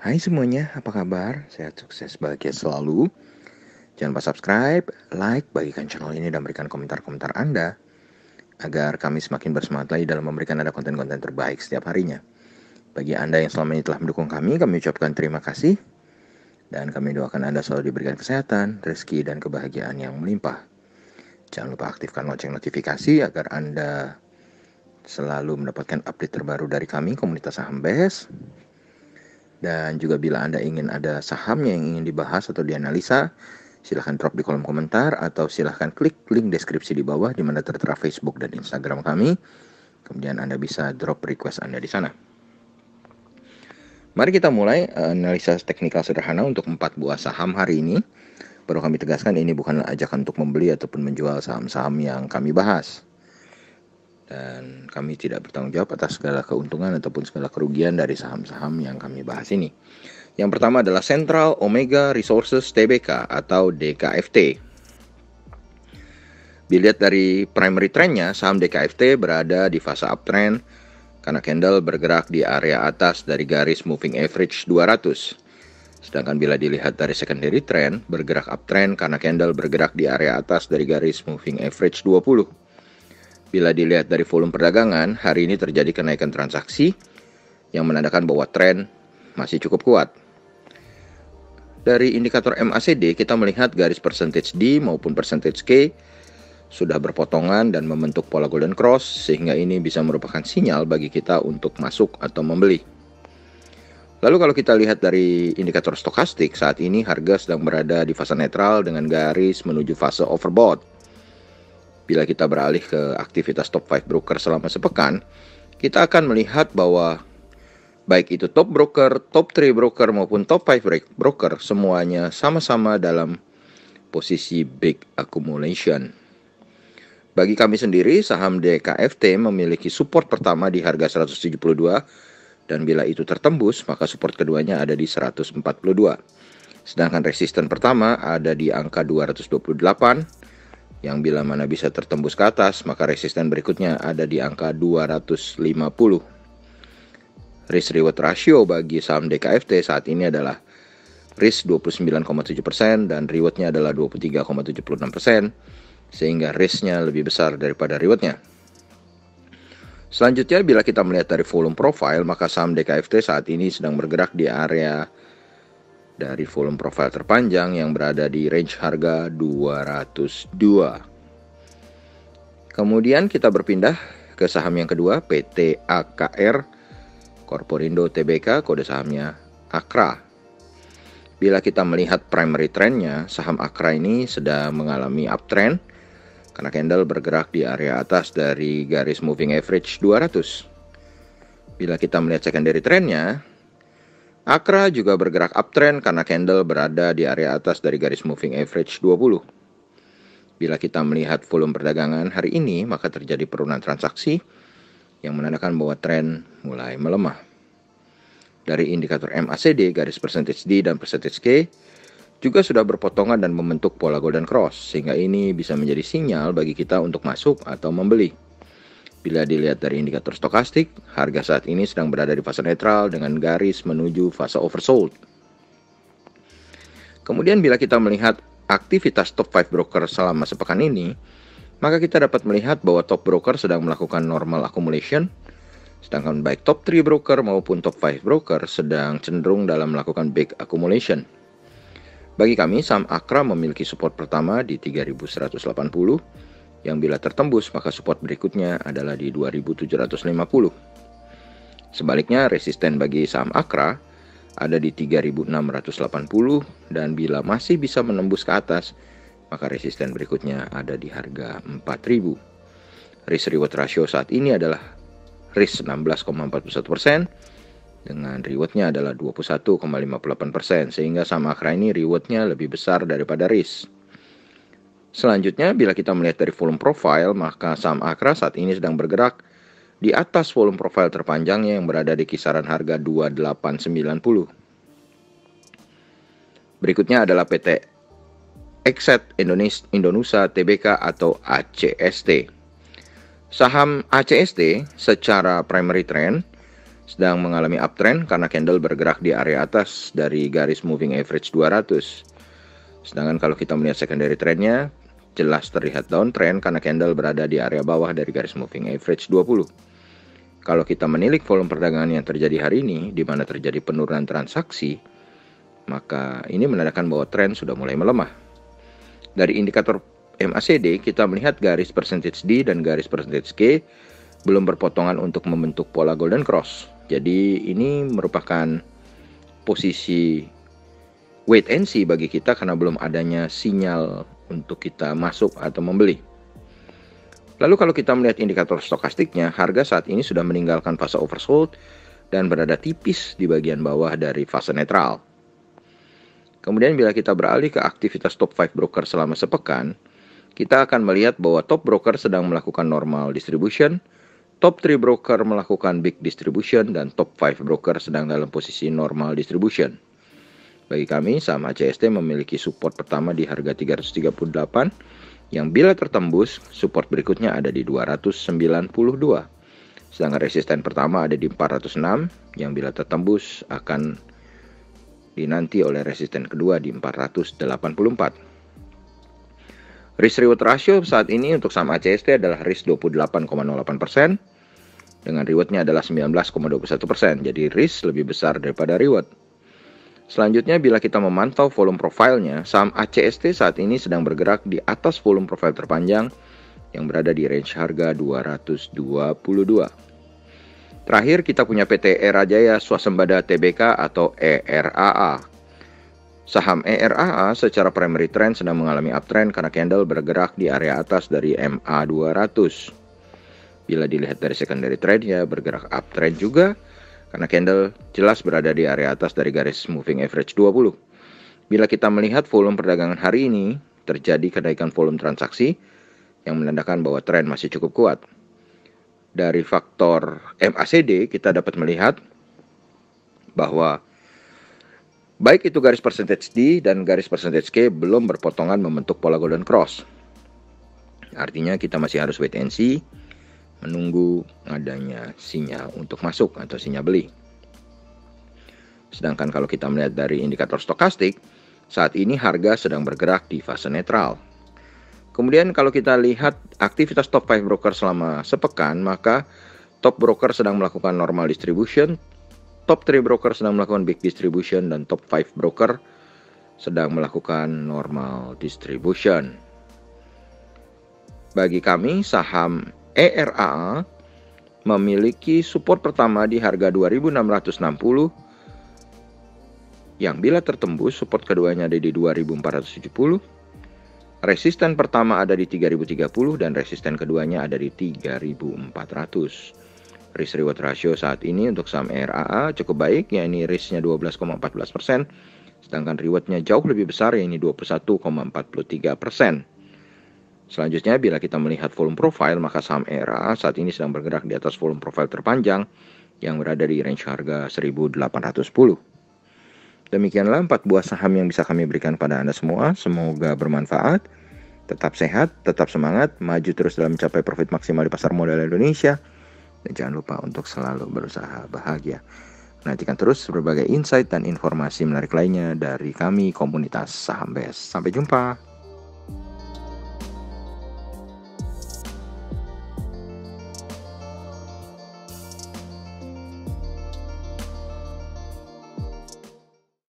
Hai semuanya, apa kabar? Sehat, sukses, bahagia selalu. Jangan lupa subscribe, like, bagikan channel ini dan berikan komentar-komentar Anda agar kami semakin bersemangat lagi dalam memberikan Anda konten-konten terbaik setiap harinya. Bagi Anda yang selama ini telah mendukung kami ucapkan terima kasih dan kami doakan Anda selalu diberikan kesehatan, rezeki, dan kebahagiaan yang melimpah. Jangan lupa aktifkan lonceng notifikasi agar Anda selalu mendapatkan update terbaru dari kami, Komunitas Saham Best. Dan juga bila Anda ingin ada sahamnya yang ingin dibahas atau dianalisa, silahkan drop di kolom komentar atau silahkan klik link deskripsi di bawah di mana tertera Facebook dan Instagram kami. Kemudian Anda bisa drop request Anda di sana. Mari kita mulai analisa teknikal sederhana untuk 4 buah saham hari ini. Perlu kami tegaskan ini bukanlah ajakan untuk membeli ataupun menjual saham-saham yang kami bahas. Dan kami tidak bertanggung jawab atas segala keuntungan ataupun segala kerugian dari saham-saham yang kami bahas ini. Yang pertama adalah Central Omega Resources Tbk atau DKFT. Dilihat dari primary trendnya, saham DKFT berada di fase uptrend karena candle bergerak di area atas dari garis moving average 200. Sedangkan bila dilihat dari secondary trend, bergerak uptrend karena candle bergerak di area atas dari garis moving average 20. Bila dilihat dari volume perdagangan, hari ini terjadi kenaikan transaksi yang menandakan bahwa tren masih cukup kuat. Dari indikator MACD, kita melihat garis percentage D maupun percentage K sudah berpotongan dan membentuk pola golden cross, sehingga ini bisa merupakan sinyal bagi kita untuk masuk atau membeli. Lalu kalau kita lihat dari indikator stokastik, saat ini harga sedang berada di fase netral dengan garis menuju fase overbought. Bila kita beralih ke aktivitas top 5 broker selama sepekan, kita akan melihat bahwa baik itu top broker, top 3 broker maupun top 5 broker semuanya sama-sama dalam posisi big accumulation. Bagi kami sendiri, saham DKFT memiliki support pertama di harga 172 dan bila itu tertembus, maka support keduanya ada di 142. Sedangkan resisten pertama ada di angka 228. Yang bila mana bisa tertembus ke atas, maka resisten berikutnya ada di angka 250. Risk reward ratio bagi saham DKFT saat ini adalah risk 29,7% dan rewardnya adalah 23,76%, sehingga risknya lebih besar daripada rewardnya. Selanjutnya, bila kita melihat dari volume profile, maka saham DKFT saat ini sedang bergerak di area dari volume profile terpanjang yang berada di range harga 202. Kemudian kita berpindah ke saham yang kedua, PT AKR Korporindo Tbk, kode sahamnya AKRA. Bila kita melihat primary trendnya, saham AKRA ini sedang mengalami uptrend karena candle bergerak di area atas dari garis moving average 200. Bila kita melihat secondary trendnya, AKRA juga bergerak uptrend karena candle berada di area atas dari garis moving average 20. Bila kita melihat volume perdagangan hari ini, maka terjadi penurunan transaksi yang menandakan bahwa tren mulai melemah. Dari indikator MACD, garis percentage D dan percentage K juga sudah berpotongan dan membentuk pola golden cross, sehingga ini bisa menjadi sinyal bagi kita untuk masuk atau membeli. Bila dilihat dari indikator stokastik, harga saat ini sedang berada di fase netral dengan garis menuju fase oversold. Kemudian bila kita melihat aktivitas top 5 broker selama sepekan ini, maka kita dapat melihat bahwa top broker sedang melakukan normal accumulation, sedangkan baik top 3 broker maupun top 5 broker sedang cenderung dalam melakukan big accumulation. Bagi kami, saham AKRA memiliki support pertama di 3.180, yang bila tertembus maka support berikutnya adalah di 2.750. Sebaliknya, resisten bagi saham AKRA ada di 3.680 dan bila masih bisa menembus ke atas, maka resisten berikutnya ada di harga 4.000. Risk reward ratio saat ini adalah risk 16,41% dengan rewardnya adalah 21,58%, sehingga saham AKRA ini rewardnya lebih besar daripada risk. Selanjutnya, bila kita melihat dari volume profile, maka saham AKRA saat ini sedang bergerak di atas volume profile terpanjangnya yang berada di kisaran harga 2890. Berikutnya adalah PT Exet Indonesia Tbk atau ACST. Saham ACST secara primary trend sedang mengalami uptrend karena candle bergerak di area atas dari garis moving average 200. Sedangkan kalau kita melihat secondary trendnya, jelas terlihat downtrend karena candle berada di area bawah dari garis moving average 20. Kalau kita menilik volume perdagangan yang terjadi hari ini, di mana terjadi penurunan transaksi, maka ini menandakan bahwa tren sudah mulai melemah. Dari indikator MACD, kita melihat garis percentage D dan garis percentage K belum berpotongan untuk membentuk pola golden cross. Jadi ini merupakan posisi wait and see bagi kita karena belum adanya sinyal untuk kita masuk atau membeli. Lalu kalau kita melihat indikator stokastiknya, harga saat ini sudah meninggalkan fase oversold dan berada tipis di bagian bawah dari fase netral. Kemudian bila kita beralih ke aktivitas top 5 broker selama sepekan, kita akan melihat bahwa top broker sedang melakukan normal distribution, top 3 broker melakukan big distribution, dan top 5 broker sedang dalam posisi normal distribution. Bagi kami, saham ACST memiliki support pertama di harga 338, yang bila tertembus, support berikutnya ada di 292. Sedangkan resisten pertama ada di 406, yang bila tertembus akan dinanti oleh resisten kedua di 484. Risk reward ratio saat ini untuk saham ACST adalah risk 28,08%, dengan rewardnya adalah 19,21%, jadi risk lebih besar daripada reward. Selanjutnya, bila kita memantau volume profilnya, saham ACST saat ini sedang bergerak di atas volume profile terpanjang yang berada di range harga 222. Terakhir, kita punya PT Era Jaya Swasembada Tbk atau ERAA. Saham ERAA secara primary trend sedang mengalami uptrend karena candle bergerak di area atas dari MA200. Bila dilihat dari secondary trendnya bergerak uptrend juga karena candle jelas berada di area atas dari garis moving average 20. Bila kita melihat volume perdagangan hari ini, terjadi kenaikan volume transaksi yang menandakan bahwa tren masih cukup kuat. Dari faktor MACD kita dapat melihat bahwa baik itu garis percentage D dan garis percentage K belum berpotongan membentuk pola golden cross. Artinya kita masih harus wait and see, menunggu adanya sinyal untuk masuk atau sinyal beli. Sedangkan kalau kita melihat dari indikator stokastik, saat ini harga sedang bergerak di fase netral. Kemudian kalau kita lihat aktivitas top 5 broker selama sepekan, maka top broker sedang melakukan normal distribution, top 3 broker sedang melakukan big distribution, dan top 5 broker sedang melakukan normal distribution. Bagi kami, saham ERAA memiliki support pertama di harga 2.660, yang bila tertembus support keduanya ada di 2.470, resisten pertama ada di 3.030, dan resisten keduanya ada di 3.400. Risk reward ratio saat ini untuk saham ERAA cukup baik, yakni risknya 12,14%, sedangkan rewardnya jauh lebih besar, yakni 21,43%. Selanjutnya, bila kita melihat volume profile, maka saham ERAA saat ini sedang bergerak di atas volume profile terpanjang yang berada di range harga 1.810. Demikianlah 4 buah saham yang bisa kami berikan pada Anda semua. Semoga bermanfaat. Tetap sehat, tetap semangat, maju terus dalam mencapai profit maksimal di pasar modal Indonesia. Dan jangan lupa untuk selalu berusaha bahagia. Nantikan terus berbagai insight dan informasi menarik lainnya dari kami, komunitas Saham Best. Sampai jumpa.